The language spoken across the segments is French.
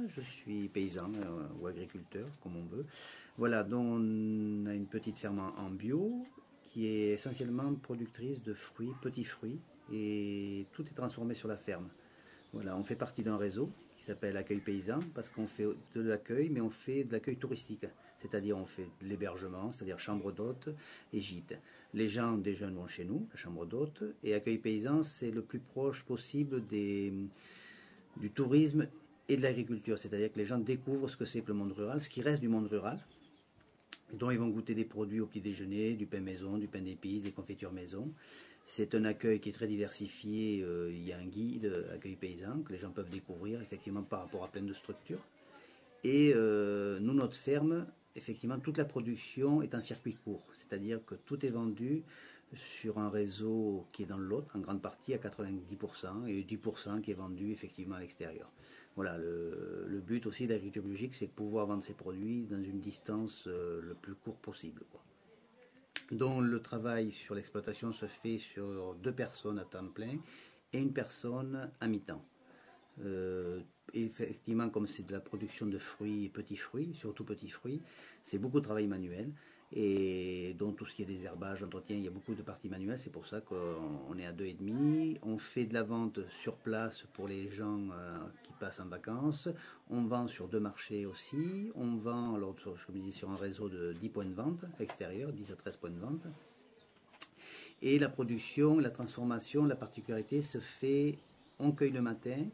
Je suis paysan ou agriculteur, comme on veut. Voilà, donc on a une petite ferme en bio qui est essentiellement productrice de fruits, petits fruits, et tout est transformé sur la ferme. Voilà, on fait partie d'un réseau qui s'appelle Accueil Paysan parce qu'on fait de l'accueil, mais on fait de l'accueil touristique, c'est-à-dire on fait de l'hébergement, c'est-à-dire chambre d'hôtes et gîtes. Les gens, des jeunes vont chez nous, la chambre d'hôtes, et Accueil Paysan, c'est le plus proche possible du tourisme et de l'agriculture, c'est-à-dire que les gens découvrent ce que c'est que le monde rural, ce qui reste du monde rural, dont ils vont goûter des produits au petit déjeuner, du pain maison, du pain d'épices, des confitures maison. C'est un accueil qui est très diversifié, il y a un guide, accueil paysan, que les gens peuvent découvrir effectivement par rapport à plein de structures. Et nous, notre ferme, effectivement, toute la production est en circuit court, c'est-à-dire que tout est vendu sur un réseau qui est dans le Lot, en grande partie à 90%, et 10% qui est vendu effectivement à l'extérieur. Voilà, le but aussi de l'agriculture biologique, c'est de pouvoir vendre ses produits dans une distance le plus court possible, quoi. Donc le travail sur l'exploitation se fait sur 2 personnes à temps plein et une personne à mi-temps. Effectivement, comme c'est de la production de fruits, petits fruits, surtout petits fruits, c'est beaucoup de travail manuel. Et donc tout ce qui est désherbage, entretien, il y a beaucoup de parties manuelles, c'est pour ça qu'on est à 2,5. On fait de la vente sur place pour les gens qui passent en vacances. On vend sur 2 marchés aussi. On vend, alors, je me dis, sur un réseau de 10 points de vente extérieurs, 10 à 13 points de vente. Et la production, la transformation, la particularité se fait, on cueille le matin,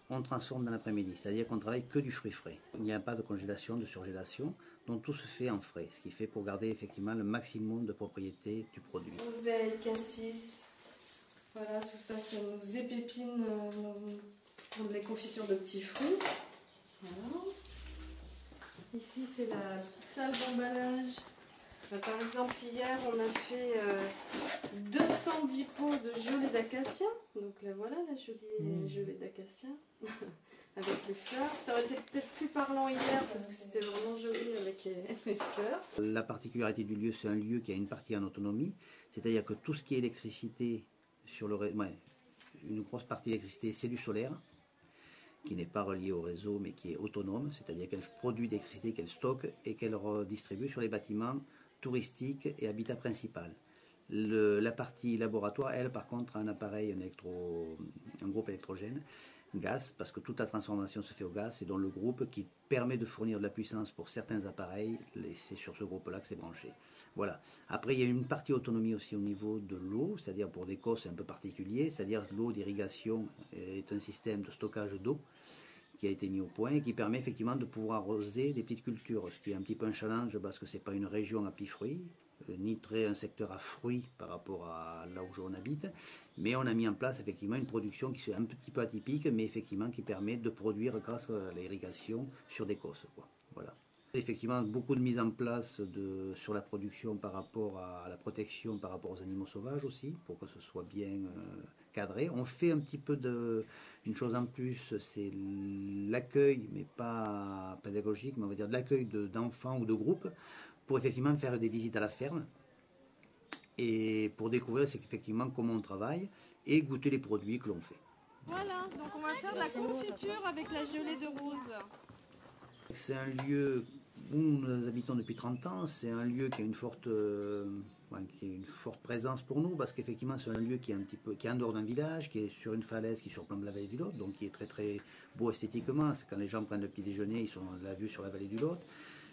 on transforme dans l'après-midi, c'est-à-dire qu'on travaille que du fruit frais. Il n'y a pas de congélation, de surgélation, donc tout se fait en frais, ce qui fait pour garder effectivement le maximum de propriété du produit. Oseille, cassis, voilà, tout ça, c'est nos épépines pour les confitures de petits fruits. Voilà. Ici, c'est la petite salle d'emballage. Par exemple, hier, on a fait 210 pots de gelée d'acacia. Donc là, voilà, la gelée d'acacia avec les fleurs. Ça aurait été peut-être plus parlant hier parce que c'était vraiment joli avec les fleurs. La particularité du lieu, c'est un lieu qui a une partie en autonomie. C'est-à-dire que tout ce qui est électricité, une grosse partie d'électricité, c'est du solaire, qui n'est pas relié au réseau mais qui est autonome. C'est-à-dire qu'elle produit d'électricité, qu'elle stocke et qu'elle redistribue sur les bâtiments touristique et habitat principal. La partie laboratoire, elle, par contre, a un appareil, un groupe électrogène, gaz, parce que toute la transformation se fait au gaz, c'est donc le groupe qui permet de fournir de la puissance pour certains appareils, et c'est sur ce groupe-là que c'est branché. Voilà. Après, il y a une partie autonomie aussi au niveau de l'eau, c'est-à-dire pour des causes, c'est un peu particulier, c'est-à-dire l'eau d'irrigation est un système de stockage d'eau qui a été mis au point et qui permet effectivement de pouvoir arroser des petites cultures, ce qui est un petit peu un challenge parce que ce n'est pas une région à petits fruits, ni très un secteur à fruits par rapport à là où on habite, mais on a mis en place effectivement une production qui est un petit peu atypique, mais effectivement qui permet de produire grâce à l'irrigation sur des cosses, quoi. Voilà. Effectivement, beaucoup de mise en place sur la production par rapport à la protection par rapport aux animaux sauvages aussi, pour que ce soit bien cadré. On fait un petit peu une chose en plus, c'est l'accueil, mais pas pédagogique, mais on va dire de l'accueil d'enfants ou de groupes, pour effectivement faire des visites à la ferme, et pour découvrir effectivement comment on travaille, et goûter les produits que l'on fait. Voilà, donc on va faire de la confiture avec la gelée de rose. C'est un lieu où nous habitons depuis 30 ans, c'est un lieu qui a une forte présence pour nous, parce qu'effectivement c'est un lieu qui est en dehors d'un village, qui est sur une falaise qui surplombe la vallée du Lot, donc qui est très très beau esthétiquement. C'est quand les gens prennent le petit déjeuner, ils ont la vue sur la vallée du Lot.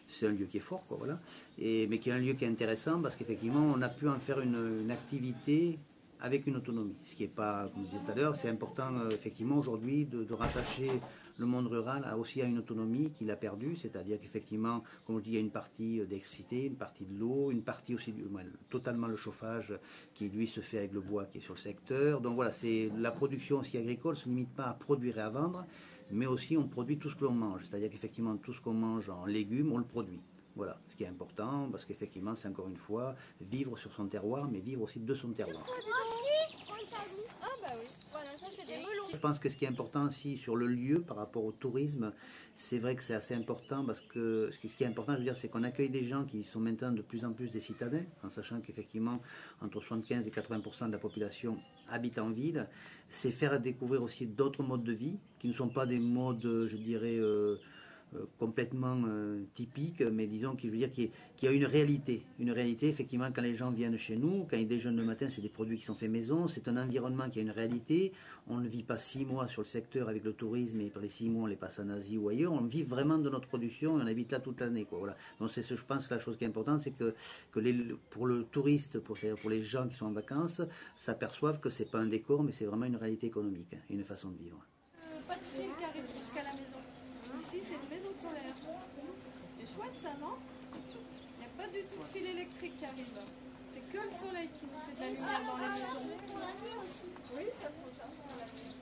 C'est un lieu qui est fort, quoi, voilà. Mais qui est un lieu qui est intéressant, parce qu'effectivement on a pu en faire une activité avec une autonomie. Ce qui n'est pas, comme je disais tout à l'heure, c'est important effectivement aujourd'hui de rattacher le monde rural aussi à une autonomie qu'il a perdue, c'est-à-dire qu'effectivement, comme je dis, il y a une partie d'électricité, une partie de l'eau, une partie aussi, totalement le chauffage qui lui se fait avec le bois qui est sur le secteur. Donc voilà, la production aussi agricole ne se limite pas à produire et à vendre, mais aussi on produit tout ce que l'on mange, c'est-à-dire qu'effectivement tout ce qu'on mange en légumes, on le produit. Voilà, ce qui est important, parce qu'effectivement, c'est encore une fois, vivre sur son terroir, mais vivre aussi de son terroir. Ah bah oui, voilà, ça c'est des melons. Je pense que ce qui est important aussi sur le lieu par rapport au tourisme, c'est vrai que c'est assez important parce que ce qui est important, je veux dire, c'est qu'on accueille des gens qui sont maintenant de plus en plus des citadins, en sachant qu'effectivement, entre 75 et 80% de la population habite en ville. C'est faire découvrir aussi d'autres modes de vie qui ne sont pas des modes, je dirais, complètement typique, mais disons qu'il veut dire qu'il y a une réalité. Une réalité, effectivement, quand les gens viennent chez nous, quand ils déjeunent le matin, c'est des produits qui sont faits maison, c'est un environnement qui a une réalité. On ne vit pas 6 mois sur le secteur avec le tourisme et pour les 6 mois on les passe en Asie ou ailleurs. On vit vraiment de notre production et on habite là toute l'année. Voilà. Donc c'est ce, je pense que la chose qui est importante, c'est que pour le touriste, pour les gens qui sont en vacances, s'aperçoivent que c'est pas un décor, mais c'est vraiment une réalité économique et une façon de vivre. Pas de fil qui arrive jusqu'à la maison. Ici, c'est une maison solaire. C'est chouette ça, non? Il n'y a pas du tout de fil électrique qui arrive. C'est que le soleil qui nous fait de la lumière dans les maisons. Oui, ça se recharge dans la maison.